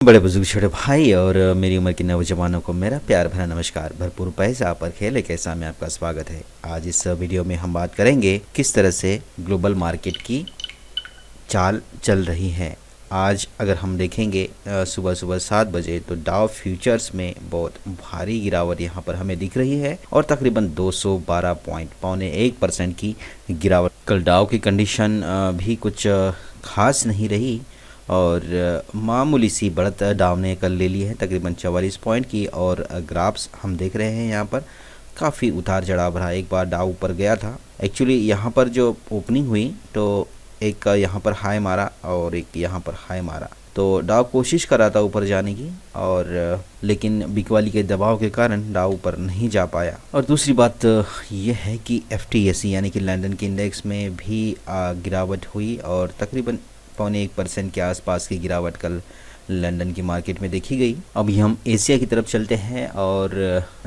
बड़े बुजुर्ग छोटे भाई और मेरी उम्र के नौजवानों को मेरा प्यार भरा नमस्कार। भरपूर पैसा पर खेल कैसा में आपका स्वागत है। आज इस वीडियो में हम बात करेंगे किस तरह से ग्लोबल मार्केट की चाल चल रही है। आज अगर हम देखेंगे सुबह सुबह 7 बजे तो डाउ फ्यूचर्स में बहुत भारी गिरावट यहाँ पर हमें दिख रही है और तकरीबन 212 पॉइंट ,1% की गिरावट। कल डाउ की कंडीशन भी कुछ खास नहीं रही और मामूली सी बढ़त डाउ ने कल ले ली है तकरीबन 44 पॉइंट की। और ग्राफ्स हम देख रहे हैं यहाँ पर काफ़ी उतार चढ़ाव रहा। एक बार डाउ ऊपर गया था, एक्चुअली यहाँ पर जो ओपनिंग हुई तो एक यहाँ पर हाई मारा और एक यहाँ पर हाई मारा, तो डाउ कोशिश कर रहा था ऊपर जाने की और लेकिन बिकवाली के दबाव के कारण डाउ ऊपर नहीं जा पाया। और दूसरी बात यह है कि FTSE यानी कि लंदन के इंडेक्स में भी गिरावट हुई और तकरीबन 0.1% के आसपास की गिरावट कल लंदन की मार्केट में देखी गई। अभी हम एशिया की तरफ चलते हैं और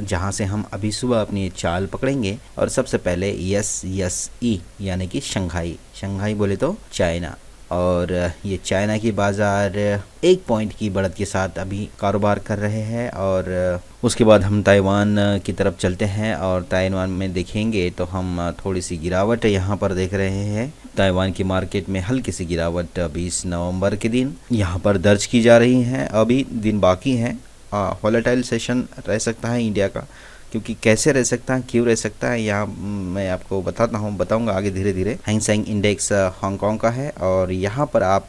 जहां से हम अभी सुबह अपनी चाल पकड़ेंगे। और सबसे पहले SSE यानी कि शंघाई बोले तो चाइना। और ये चाइना की बाज़ार 1 पॉइंट की बढ़त के साथ अभी कारोबार कर रहे हैं। और उसके बाद हम ताइवान की तरफ चलते हैं और ताइवान में देखेंगे तो हम थोड़ी सी गिरावट यहाँ पर देख रहे हैं। ताइवान की मार्केट में हल्की सी गिरावट 20 नवंबर के दिन यहाँ पर दर्ज की जा रही है। अभी दिन बाकी है, वॉलेटाइल सेशन रह सकता है इंडिया का, क्योंकि कैसे रह सकता है, क्यों रह सकता है, यहाँ मैं आपको बताऊंगा आगे धीरे धीरे। हैंग सेंग इंडेक्स हांगकांग का है और यहाँ पर आप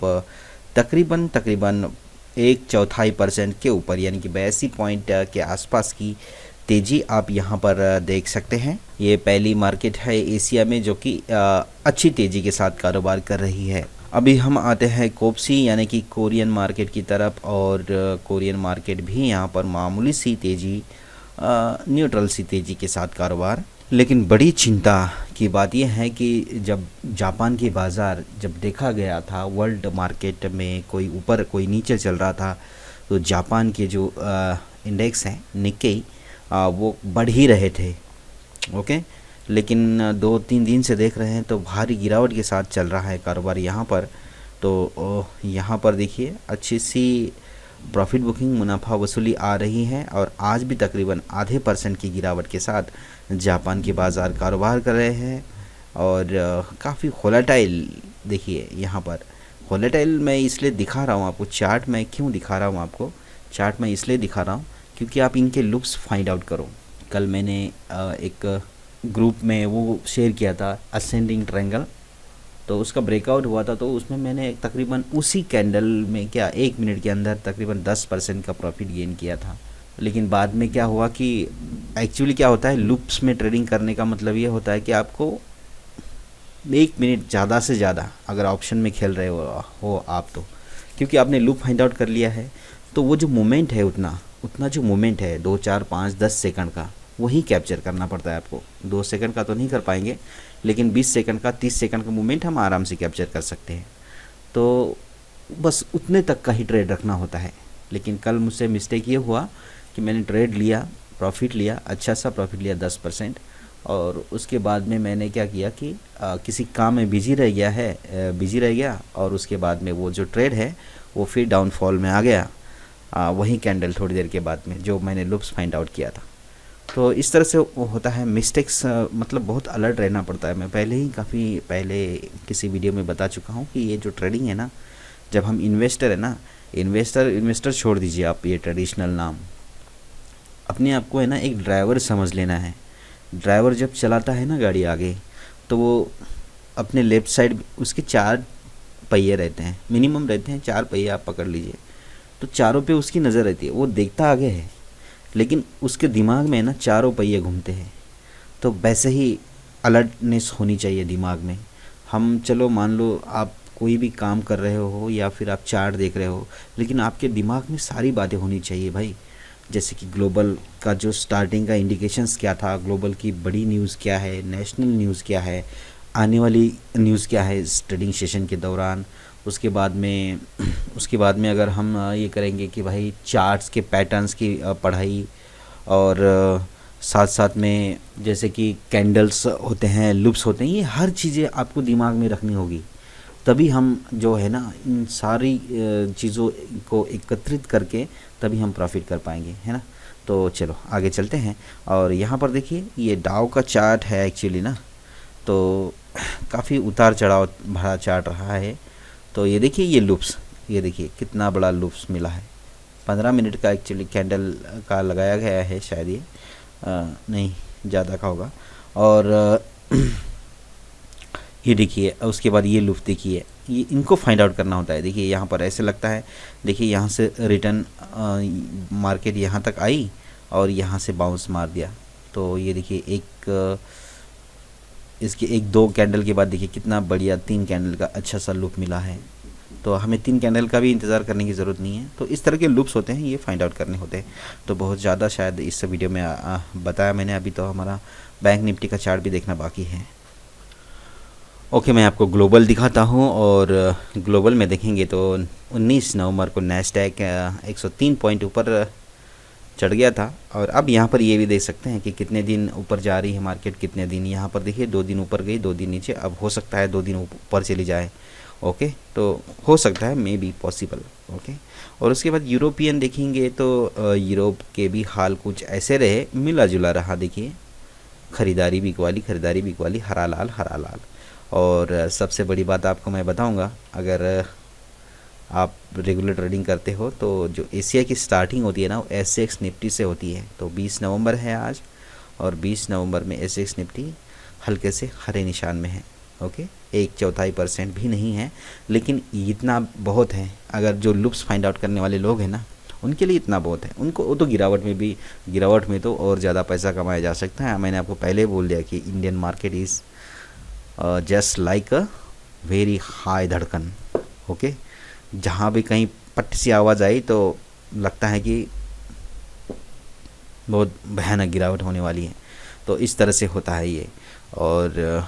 तकरीबन 1/4% के ऊपर यानी कि 82 पॉइंट के आसपास की तेज़ी आप यहाँ पर देख सकते हैं। ये पहली मार्केट है एशिया में जो कि अच्छी तेज़ी के साथ कारोबार कर रही है। अभी हम आते हैं कोप्सी यानी कि कोरियन मार्केट की तरफ और कोरियन मार्केट भी यहाँ पर मामूली सी तेज़ी, न्यूट्रल सी तेज़ी के साथ कारोबार। लेकिन बड़ी चिंता की बात यह है कि जब जापान की बाज़ार जब देखा गया था वर्ल्ड मार्केट में कोई ऊपर कोई नीचे चल रहा था, तो जापान के जो इंडेक्स हैं निक्केई वो बढ़ ही रहे थे, ओके। लेकिन 2-3 दिन से देख रहे हैं तो भारी गिरावट के साथ चल रहा है कारोबार यहाँ पर। तो यहाँ पर देखिए अच्छी सी प्रॉफिट बुकिंग, मुनाफा वसूली आ रही है और आज भी तकरीबन 0.5% की गिरावट के साथ जापान के बाज़ार कारोबार कर रहे हैं। और काफ़ी वोलेटाइल देखिए यहाँ पर। वोलेटाइल मैं इसलिए दिखा रहा हूँ आपको, चार्ट में क्यों दिखा रहा हूँ आपको, चार्ट में इसलिए दिखा रहा हूँ क्योंकि आप इनके लुक्स फाइंड आउट करो। कल मैंने एक ग्रुप में वो शेयर किया था असेंडिंग ट्रायंगल, तो उसका ब्रेकआउट हुआ था, तो उसमें मैंने तकरीबन उसी कैंडल में 1 मिनट के अंदर तकरीबन 10% का प्रॉफिट गेन किया था। लेकिन बाद में क्या हुआ कि एक्चुअली क्या होता है, लूप्स में ट्रेडिंग करने का मतलब ये होता है कि आपको 1 मिनट ज़्यादा से ज़्यादा अगर ऑप्शन में खेल रहे हो आप, तो क्योंकि आपने लूप फाइंड आउट कर लिया है तो वो जो मोमेंट है उतना जो मोमेंट है 2, 4, 5, 10 सेकंड का, वही कैप्चर करना पड़ता है आपको। 2 सेकंड का तो नहीं कर पाएंगे, लेकिन 20 सेकंड का, 30 सेकंड का मूवमेंट हम आराम से कैप्चर कर सकते हैं। तो बस उतने तक का ही ट्रेड रखना होता है। लेकिन कल मुझसे मिस्टेक ये हुआ कि मैंने ट्रेड लिया, प्रॉफिट लिया, अच्छा सा प्रॉफिट लिया 10%, और उसके बाद में मैंने क्या किया कि किसी काम में बिजी रह गया और उसके बाद में वो जो ट्रेड है वो फिर डाउनफॉल में आ गया, वही कैंडल थोड़ी देर के बाद में जो मैंने लुप्स फाइंड आउट किया था। तो इस तरह से वो होता है मिस्टेक्स, मतलब बहुत अलर्ट रहना पड़ता है। मैं काफ़ी पहले किसी वीडियो में बता चुका हूँ कि ये जो ट्रेडिंग है ना, जब हम इन्वेस्टर है ना, इन्वेस्टर छोड़ दीजिए आप ये ट्रेडिशनल नाम, अपने आप को है ना एक ड्राइवर समझ लेना है। ड्राइवर जब चलाता है ना गाड़ी आगे, तो वो अपने लेफ़्ट साइड उसके 4 पहिए रहते हैं, मिनिमम रहते हैं 4 पहिए आप पकड़ लीजिए, तो चारों पे उसकी नज़र रहती है। वो देखता आगे है लेकिन उसके दिमाग में ना चारों पहिए घूमते हैं। तो वैसे ही अलर्टनेस होनी चाहिए दिमाग में। हम चलो मान लो आप कोई भी काम कर रहे हो या फिर आप चार्ट देख रहे हो, लेकिन आपके दिमाग में सारी बातें होनी चाहिए भाई। जैसे कि ग्लोबल का जो स्टार्टिंग का इंडिकेशंस क्या था, ग्लोबल की बड़ी न्यूज़ क्या है, नेशनल न्यूज़ क्या है, आने वाली न्यूज़ क्या है इस ट्रेडिंग सेशन के दौरान। उसके बाद में अगर हम ये करेंगे कि भाई चार्ट्स के पैटर्न्स की पढ़ाई, और साथ साथ में जैसे कि कैंडल्स होते हैं, लूप्स होते हैं, ये हर चीज़ें आपको दिमाग में रखनी होगी। तभी हम जो है ना इन सारी चीज़ों को एकत्रित करके तभी हम प्रॉफिट कर पाएंगे, है ना। तो चलो आगे चलते हैं। और यहाँ पर देखिए ये डाउ का चार्ट है एक्चुअली ना, तो काफ़ी उतार चढ़ाव भरा चार्ट रहा है। तो ये देखिए ये लूप्स, ये देखिए कितना बड़ा लूप्स मिला है। 15 मिनट का एक्चुअली कैंडल का लगाया गया है शायद, ये नहीं ज़्यादा का होगा। और ये देखिए उसके बाद ये लूप देखिए, ये इनको फाइंड आउट करना होता है। देखिए यहाँ पर ऐसे लगता है, देखिए यहाँ से रिटर्न मार्केट यहाँ तक आई और यहाँ से बाउंस मार दिया। तो ये देखिए एक इसके 1-2 कैंडल के बाद देखिए कितना बढ़िया 3 कैंडल का अच्छा सा लूप मिला है। तो हमें 3 कैंडल का भी इंतज़ार करने की ज़रूरत नहीं है। तो इस तरह के लूप्स होते हैं, ये फाइंड आउट करने होते हैं। तो बहुत ज़्यादा शायद इस वीडियो में बताया मैंने। अभी तो हमारा बैंक निफ्टी का चार्ट भी देखना बाकी है। ओके, मैं आपको ग्लोबल दिखाता हूँ। और ग्लोबल में देखेंगे तो 19 नवंबर को नैस्डैक 103 पॉइंट ऊपर चढ़ गया था। और अब यहाँ पर ये भी देख सकते हैं कि कितने दिन ऊपर जा रही है मार्केट, कितने दिन। यहाँ पर देखिए 2 दिन ऊपर गई, 2 दिन नीचे। अब हो सकता है 2 दिन ऊपर चली जाए। ओके, तो हो सकता है, मे बी पॉसिबल। ओके, और उसके बाद यूरोपियन देखेंगे तो यूरोप के भी हाल कुछ ऐसे रहे, मिला जुला रहा। देखिए ख़रीदारी बिकवाली, हरा लाल। और सबसे बड़ी बात आपको मैं बताऊंगा, अगर आप रेगुलर ट्रेडिंग करते हो तो जो एशिया की स्टार्टिंग होती है ना, वो एसएक्स निफ्टी से होती है। तो 20 नवंबर है आज, और 20 नवंबर में एसएक्स निफ्टी हल्के से हरे निशान में है। ओके, 1/4% भी नहीं है, लेकिन इतना बहुत है। अगर जो लुप्स फाइंड आउट करने वाले लोग हैं ना, उनके लिए इतना बहुत है। उनको वो तो गिरावट में तो और ज़्यादा पैसा कमाया जा सकता है। मैंने आपको पहले बोल दिया कि Indian market is just like a very high धड़कन। ओके, जहाँ भी कहीं पट सी आवाज़ आई तो लगता है कि बहुत भयानक गिरावट होने वाली है। तो इस तरह से होता है ये। और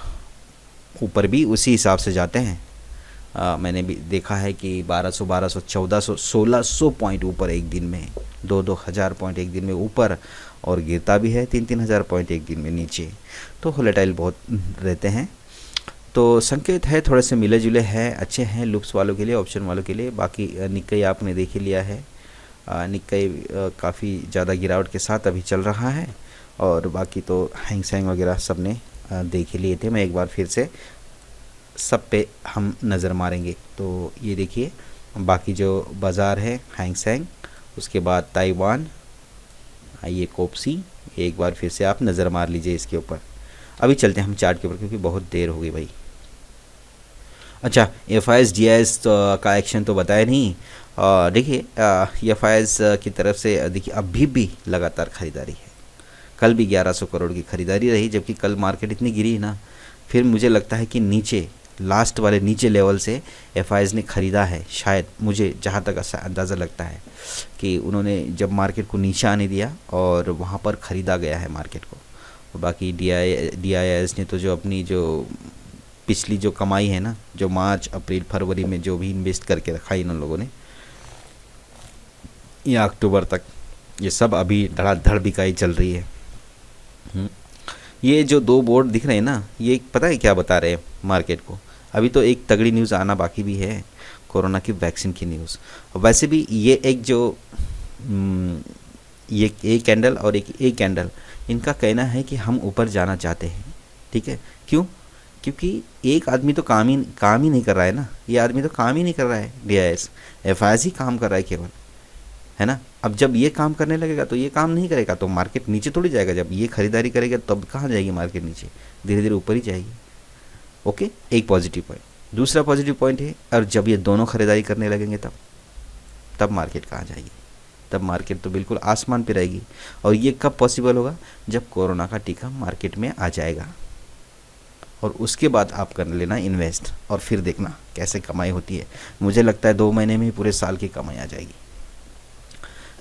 ऊपर भी उसी हिसाब से जाते हैं। मैंने भी देखा है कि 1200, 1400, 1600 पॉइंट ऊपर एक दिन में, 2-2 हज़ार पॉइंट एक दिन में ऊपर, और गिरता भी है 3-3 हज़ार पॉइंट एक दिन में नीचे। तो वोलेटाइल बहुत रहते हैं। तो संकेत है थोड़े से मिले जुले हैं, अच्छे हैं लुप्स वालों के लिए, ऑप्शन वालों के लिए। बाकी निक्कई आपने देख ही लिया है, निक्कई काफ़ी ज़्यादा गिरावट के साथ अभी चल रहा है। और बाकी तो हैंग सेंग वगैरह सब ने देख ही लिए थे। मैं एक बार फिर से सब पे हम नज़र मारेंगे। तो ये देखिए बाकी जो बाज़ार है, हैंग सेंग, उसके बाद ताइवान, ये कोप्सी, एक बार फिर से आप नज़र मार लीजिए इसके ऊपर। अभी चलते हैं हम चार्ट के ऊपर, क्योंकि बहुत देर हो गई भाई। अच्छा, FIS DIS का एक्शन तो बताया नहीं। देखिए FIS की तरफ से देखिए अभी भी लगातार ख़रीदारी है। कल भी 1100 करोड़ की ख़रीदारी रही, जबकि कल मार्केट इतनी गिरी ना। फिर मुझे लगता है कि नीचे लास्ट वाले नीचे लेवल से FIS ने ख़रीदा है शायद। मुझे जहाँ तक अंदाज़ा लगता है कि उन्होंने जब मार्केट को नीचे आने दिया और वहाँ पर ख़रीदा गया है मार्केट को। बाकी DIS ने तो जो अपनी जो पिछली जो कमाई है ना, जो मार्च अप्रैल फरवरी में जो भी इन्वेस्ट करके रखा है इन लोगों ने, या अक्टूबर तक, ये सब अभी धड़ाधड़ बिकाई चल रही है। ये जो 2 बोर्ड दिख रहे हैं ना, ये पता है क्या बता रहे हैं मार्केट को? अभी तो एक तगड़ी न्यूज़ आना बाकी भी है, कोरोना की वैक्सीन की न्यूज़। वैसे भी ये एक जो ये एक कैंडल और एक कैंडल, इनका कहना है कि हम ऊपर जाना चाहते हैं। ठीक है, क्यों? क्योंकि एक आदमी तो काम ही नहीं कर रहा है ना। ये आदमी तो काम ही नहीं कर रहा है, DIS FIS ही काम कर रहा है केवल, है ना। अब जब ये काम करने लगेगा तो ये काम नहीं करेगा तो मार्केट नीचे थोड़ी जाएगा। जब ये खरीदारी करेगा तब कहाँ जाएगी मार्केट? नीचे, धीरे धीरे ऊपर ही जाएगी। ओके, एक पॉजिटिव पॉइंट। दूसरा पॉजिटिव पॉइंट है, और जब ये दोनों खरीदारी करने लगेंगे तब मार्केट कहाँ जाएगी? तब मार्केट तो बिल्कुल आसमान पे रहेगी। और ये कब पॉसिबल होगा? जब कोरोना का टीका मार्केट में आ जाएगा, और उसके बाद आप कर लेना इन्वेस्ट, और फिर देखना कैसे कमाई होती है। मुझे लगता है 2 महीने में ही पूरे साल की कमाई आ जाएगी।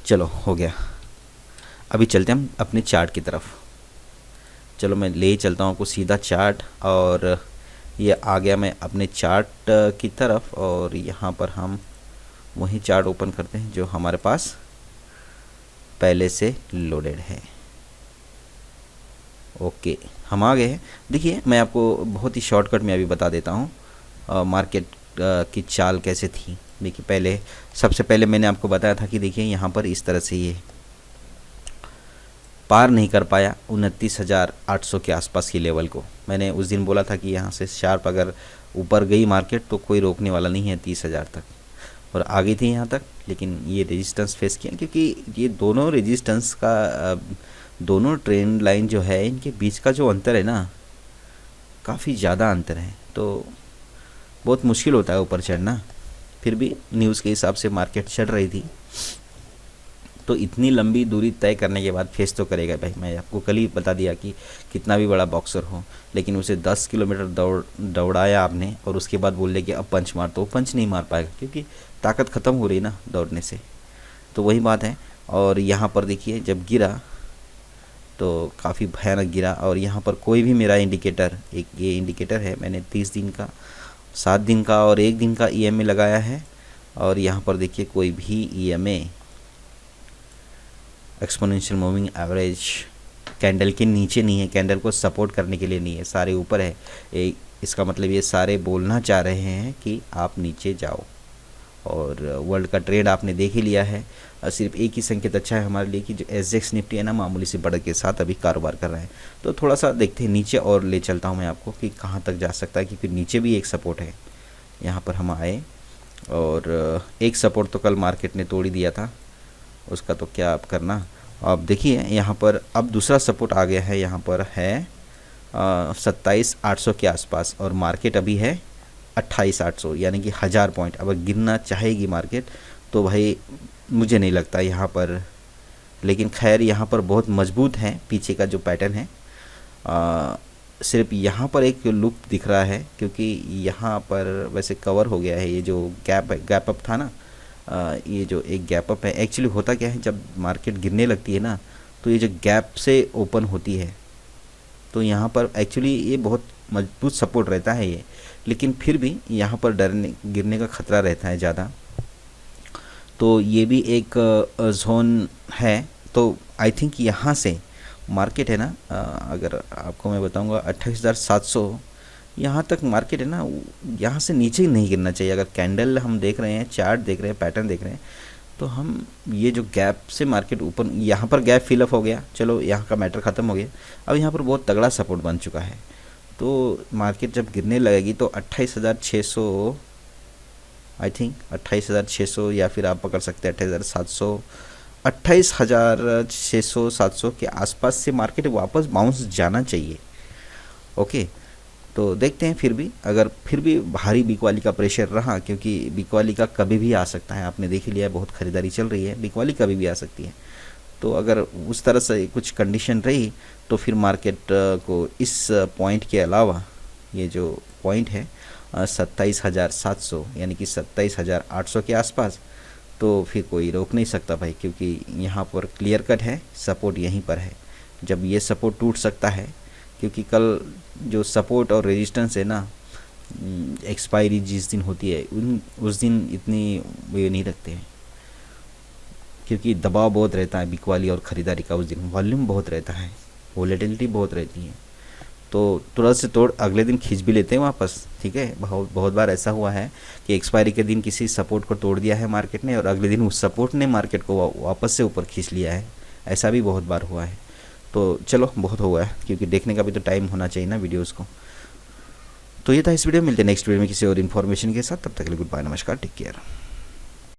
चलो हो गया, अभी चलते हैं हम अपने चार्ट की तरफ। चलो मैं ले चलता हूँ आपको सीधा चार्ट, और ये आ गया मैं अपने चार्ट की तरफ। और यहाँ पर हम वही चार्ट ओपन करते हैं जो हमारे पास पहले से लोडेड है। ओके, हम आ गए हैं। देखिए मैं आपको बहुत ही शॉर्टकट में अभी बता देता हूँ मार्केट की चाल कैसे थी। देखिए पहले, सबसे पहले मैंने आपको बताया था कि देखिए यहाँ पर इस तरह से ये पार नहीं कर पाया 29,800 के आसपास की लेवल को। मैंने उस दिन बोला था कि यहाँ से शार्प अगर ऊपर गई मार्केट तो कोई रोकने वाला नहीं है 30,000 तक, और आ गई थी यहाँ तक, लेकिन ये रेजिस्टेंस फेस किया क्योंकि ये दोनों रेजिस्टेंस का दोनों ट्रेंड लाइन जो है इनके बीच का जो अंतर है ना, काफ़ी ज़्यादा अंतर है, तो बहुत मुश्किल होता है ऊपर चढ़ना। फिर भी न्यूज़ के हिसाब से मार्केट चढ़ रही थी, तो इतनी लंबी दूरी तय करने के बाद फेस तो करेगा भाई। मैं आपको कल ही बता दिया कि कितना भी बड़ा बॉक्सर हो, लेकिन उसे 10 किलोमीटर दौड़ाया आपने और उसके बाद बोल रहे कि अब पंच मार, तो वो पंच नहीं मार पाएगा क्योंकि ताकत ख़त्म हो रही ना दौड़ने से। तो वही बात है। और यहाँ पर देखिए जब गिरा तो काफ़ी भयानक गिरा, और यहाँ पर कोई भी मेरा इंडिकेटर, एक ये इंडिकेटर है, मैंने 30 दिन का, 7 दिन का और 1 दिन का EMA लगाया है, और यहाँ पर देखिए कोई भी EMA exponential moving average candle के नीचे नहीं है, कैंडल को सपोर्ट करने के लिए नहीं है, सारे ऊपर है। इसका मतलब ये सारे बोलना चाह रहे हैं कि आप नीचे जाओ। और वर्ल्ड का ट्रेड आपने देख ही लिया है। सिर्फ एक ही संकेत अच्छा है हमारे लिए कि जो SGX निफ्टी है ना, मामूली सी बढ़त के साथ अभी कारोबार कर रहे हैं। तो थोड़ा सा देखते हैं नीचे और ले चलता हूँ मैं आपको कि कहाँ तक जा सकता है, क्योंकि नीचे भी एक सपोर्ट है। यहाँ पर हम आए और एक सपोर्ट तो कल मार्केट ने तोड़ ही दिया था, उसका तो क्या आप करना। अब देखिए यहाँ पर अब दूसरा सपोर्ट आ गया है, यहाँ पर है 27,800 के आसपास, और मार्केट अभी है 28,800, यानी कि 1000 पॉइंट। अगर गिरना चाहेगी मार्केट तो भाई मुझे नहीं लगता यहाँ पर, लेकिन खैर यहाँ पर बहुत मजबूत है पीछे का जो पैटर्न है। सिर्फ यहाँ पर एक लुक दिख रहा है क्योंकि यहाँ पर वैसे कवर हो गया है, ये जो गैप अप था ना, ये जो एक गैप अप है। एक्चुअली होता क्या है, जब मार्केट गिरने लगती है ना तो ये जो गैप से ओपन होती है, तो यहाँ पर एक्चुअली ये बहुत मजबूत सपोर्ट रहता है ये, लेकिन फिर भी यहाँ पर गिरने का खतरा रहता है ज़्यादा। तो ये भी एक जोन है। तो आई थिंक यहाँ से मार्केट है ना, अगर आपको मैं बताऊँगा 28,700 यहाँ तक मार्केट है ना, यहाँ से नीचे ही नहीं गिरना चाहिए। अगर कैंडल हम देख रहे हैं, चार्ट देख रहे हैं, पैटर्न देख रहे हैं, तो हम ये जो गैप से मार्केट ऊपर, यहाँ पर गैप फिलअप हो गया, चलो यहाँ का मैटर ख़त्म हो गया। अब यहाँ पर बहुत तगड़ा सपोर्ट बन चुका है, तो मार्केट जब गिरने लगेगी तो 28,600, आई थिंक 28,600, या फिर आप पकड़ सकते हैं 28,700, 28,600 700 के आसपास से मार्केट वापस बाउंस जाना चाहिए। ओके, तो देखते हैं। फिर भी अगर फिर भी भारी बिकवाली का प्रेशर रहा, क्योंकि बिकवाली का कभी भी आ सकता है, आपने देख ही लिया, बहुत ख़रीदारी चल रही है, बिकवाली कभी भी आ सकती है। तो अगर उस तरह से कुछ कंडीशन रही तो फिर मार्केट को इस पॉइंट के अलावा, ये जो पॉइंट है 27,700 यानी कि 27,800 के आसपास, तो फिर कोई रोक नहीं सकता भाई, क्योंकि यहाँ पर क्लियर कट है, सपोर्ट यहीं पर है। जब ये सपोर्ट टूट सकता है, क्योंकि कल जो सपोर्ट और रेजिस्टेंस है ना, एक्सपायरी जिस दिन होती है उस दिन इतनी वे नहीं रखते हैं, क्योंकि दबाव बहुत रहता है बिकवाली और ख़रीदारी का। उस दिन वॉल्यूम बहुत रहता है, वोलेटिलिटी बहुत रहती है, तो तुरंत से तोड़ अगले दिन खींच भी लेते हैं वापस। ठीक है, बहुत बार ऐसा हुआ है कि एक्सपायरी के दिन किसी सपोर्ट को तोड़ दिया है मार्केट ने, और अगले दिन उस सपोर्ट ने मार्केट को वापस से ऊपर खींच लिया है। ऐसा भी बहुत बार हुआ है। तो चलो, बहुत हुआ है, क्योंकि देखने का भी तो टाइम होना चाहिए ना वीडियोज़ को। तो ये था इस वीडियो में, मिलते हैं नेक्स्ट वीडियो में किसी और इन्फॉर्मेशन के साथ। तब तक के लिए गुड बाय, नमस्कार, टेक केयर।